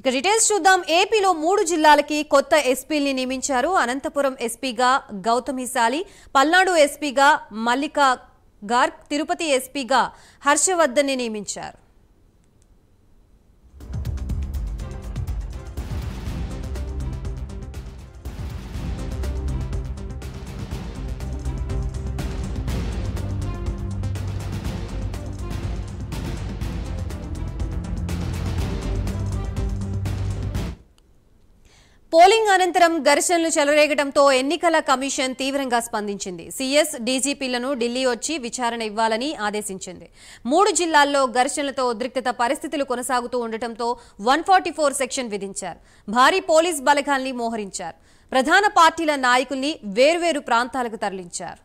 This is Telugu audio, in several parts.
ఇక డీటెయిల్స్ చూద్దాం. ఏపీలో 3 జిల్లాలకి కొత్త ఎస్పీల్ని నియమించారు. అనంతపురం ఎస్పీగా గౌతమిశాలి, పల్నాడు ఎస్పీగా మల్లికా గార్గ్, తిరుపతి ఎస్పీగా హర్షవర్ధన్ని నియమించారు. పోలింగ్ అనంతరం ఘర్షణలు చెలరేగడంతో ఎన్నికల కమిషన్ తీవ్రంగా స్పందించింది. సీఎస్, డీజీపీలను ఢిల్లీ వచ్చి విచారణ ఇవ్వాలని ఆదేశించింది. 3 జిల్లాల్లో ఘర్షణలతో ఉద్రిక్తత పరిస్థితులు కొనసాగుతూ ఉండటంతో 144 సెక్షన్ విధించారు. భారీ పోలీస్ బలగాల్ని మోహరించారు. ప్రధాన పార్టీల నాయకుల్ని వేర్వేరు ప్రాంతాలకు తరలించారు.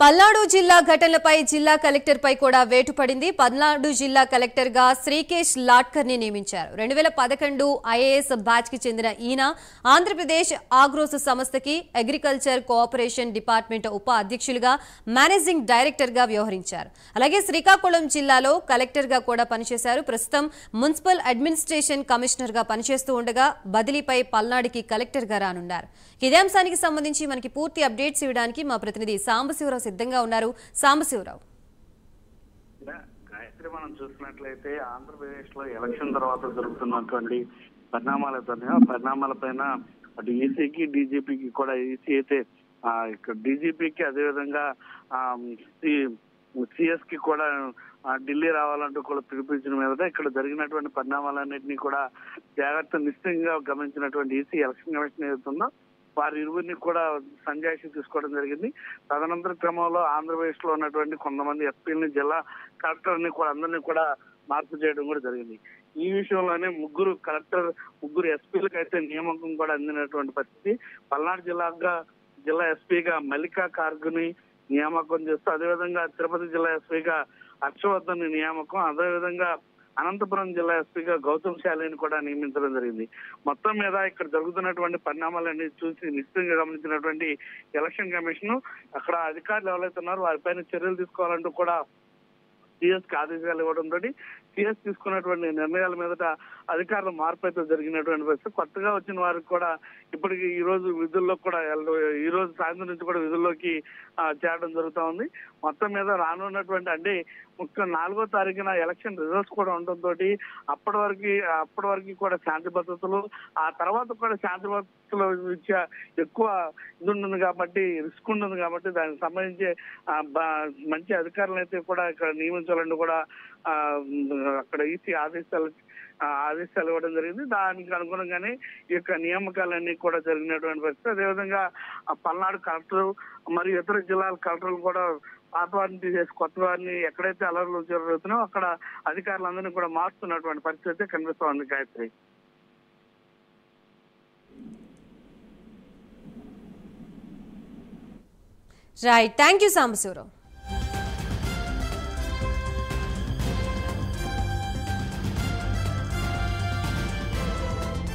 పల్నాడు జిల్లా ఘటనలపై జిల్లా కలెక్టర్పై కూడా వేటు పడింది. పల్నాడు జిల్లా కలెక్టర్గా శ్రీకేష్ లాట్కర్ని నియమించారు. 2011 ఐఏఎస్ బ్యాచ్కి చెందిన ఈయన ఆంధ్రప్రదేశ్ ఆగ్రోస్ సంస్థకి అగ్రికల్చర్ కోఆపరేషన్ డిపార్ట్మెంట్ ఉప అధ్యక్షులుగా, మేనేజింగ్ డైరెక్టర్గా వ్యవహరించారు. అలాగే శ్రీకాకుళం జిల్లాలో కలెక్టర్గా కూడా పనిచేశారు. ప్రస్తుతం మున్సిపల్ అడ్మినిస్ట్రేషన్ కమిషనర్గా పనిచేస్తూ ఉండగా బదిలీపై పల్నాడుకి కలెక్టర్గా రానున్నారు. ఇదే అంశానికి సంబంధించి మనకి పూర్తి అప్డేట్స్ ఇవ్వడానికి మా ప్రతినిధి సాంబశివరావు సిద్ధంగా ఉన్నారు. సాంబశివరావు, గాయత్రి, మనం చూసినట్లయితే ఆంధ్రప్రదేశ్ లో ఎలక్షన్ తర్వాత జరుగుతున్నటువంటి పరిణామాలపైన అటు ఈసీకి, డీజీపీకి కూడా, ఈసీ అయితే ఇక్కడ డీజీపీకి, అదేవిధంగా సిఎస్ కి కూడా ఢిల్లీ రావాలంటూ కూడా పిలిపించిన మీద ఇక్కడ జరిగినటువంటి పరిణామాలన్నింటినీ కూడా జాగ్రత్త నిశ్చయంగా గమనించినటువంటి ఈసీ ఎలక్షన్ కమిషన్ ఏదైతుందో వారి ఇరువురిని కూడా సంజాయిషి తీసుకోవడం జరిగింది. తదనంతర క్రమంలో ఆంధ్రప్రదేశ్ లో ఉన్నటువంటి కొంతమంది ఎస్పీలని, జిల్లా కలెక్టర్ని కూడా అందరినీ కూడా మార్పు చేయడం కూడా జరిగింది. ఈ విషయంలోనే ముగ్గురు ఎస్పీలకు అయితే నియామకం కూడా అందినటువంటి పరిస్థితి. పల్నాడు జిల్లా ఎస్పీగా మల్లికా గార్గ్ని నియామకం చేస్తూ, అదేవిధంగా తిరుపతి జిల్లా ఎస్పీగా హర్షవర్ధన్ నియామకం, అదేవిధంగా అనంతపురం జిల్లా ఎస్పీగా గౌతమిశాలిని కూడా నియమించడం జరిగింది. మొత్తం మీద ఇక్కడ జరుగుతున్నటువంటి పరిణామాలన్నీ చూసి నిశ్చితంగా గమనించినటువంటి ఎలక్షన్ కమిషన్ అక్కడ అధికారులు ఎవరైతే ఉన్నారో వారిపైన చర్యలు తీసుకోవాలంటూ కూడా సిఎస్ కి ఆదేశాలు ఇవ్వడంతో సిఎస్ తీసుకున్నటువంటి నిర్ణయాల మీదట అధికారుల మార్పు అయితే జరిగినటువంటి పరిస్థితి. కొత్తగా వచ్చిన వారికి కూడా ఇప్పటికి ఈ రోజు విధుల్లో కూడా ఈ రోజు సాయంత్రం నుంచి కూడా విధుల్లోకి చేరడం జరుగుతూ ఉంది. మొత్తం మీద రానున్నటువంటి అంటే 4వ తారీఖున ఎలక్షన్ రిజల్ట్స్ కూడా ఉండడంతో అప్పటి వరకు కూడా శాంతి భద్రతలు, ఆ తర్వాత కూడా శాంతి భద్రతల రీత్యా ఎక్కువ ఇది ఉంటుంది కాబట్టి, రిస్క్ ఉంటుంది కాబట్టి దానికి సంబంధించి మంచి అధికారులను అయితే కూడా ఇక్కడ నియమించాలని కూడా అక్కడ ఈసీ ఆదేశాలు ఇవ్వడం జరిగింది. దానికి అనుగుణంగానే ఈ యొక్క నియామకాలన్నీ కూడా జరిగినటువంటి పరిస్థితి. అదేవిధంగా పల్నాడు కలెక్టర్ మరియు ఇతర జిల్లాల కలెక్టర్లు కూడా పాత వారిని తీసేసి కొత్త వారిని ఎక్కడైతే అలర్లు జరుగుతున్నాయో అక్కడ అధికారులందరినీ కూడా మారుతున్నటువంటి పరిస్థితి అయితే కనిపిస్తోంది. Gayatri, right, thank you Sambasivarao.